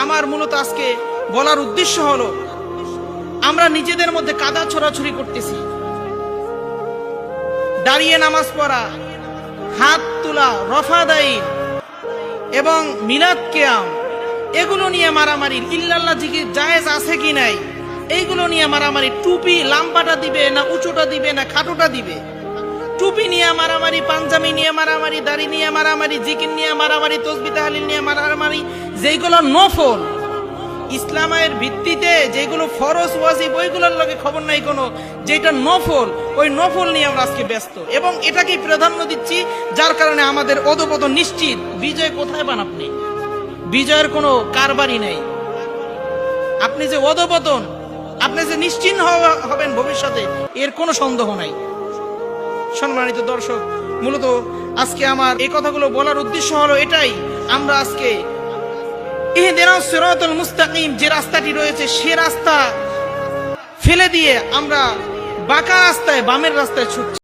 আমার মূলত আজকে বলার উদ্দেশ্য হলো, আমরা নিজেদের মধ্যে কাদা ছোড়াছুড়ি করতেছি। দাঁড়িয়ে নামাজ পড়া, হাত তোলা, রফাদাইন এবং মিলাদ কিয়াম, এগুলো নিয়ে মারামারি, ইল্লাল্লাহ জিকির জায়েজ আছে কি নাই এইগুলো নিয়ে মারামারি। টুপি লাম্বাটা দিবে না উঁচুটা দিবে না খাটোটা দিবে, টুপি নিয়ে মারামারি, পাঞ্জাবি নিয়ে মারামারি, দাড়ি নিয়ে মারামারি, জিকির নিয়ে মারামারি, তাসবিহ তাহলিল নিয়ে মারামারি। যেগুলো নফল ইসলামের ভিত্তিতে, যেগুলো ফরজ ওয়াজিব ওইগুলোর লগে খবর নাই কোনো, যেটা নফল ওই নফল নিয়ে আমরা আজকে ব্যস্ত এবং এটাকেই প্রাধান্য দিচ্ছি, যার কারণে আমাদের অধপতন নিশ্চিত। বিজয় কোথায় পান আপনি? বিজয়ের কোনো কারবারই নেই। আপনি যে অধপতন, আপনি যে নিশ্চিন্ত হবেন ভবিষ্যতে, এর কোনো সন্দেহ নাই। সম্মানিত দর্শক, মূলত আজকে আমার এই কথাগুলো বলার উদ্দেশ্য হলো এটাই, আমরা আজকে ইহদিনাস সিরাতাল মুস্তাকিম যে রাস্তাটি রয়েছে সে রাস্তা ফেলে দিয়ে আমরা বাঁকা রাস্তায়, বামের রাস্তায় ছুটছি।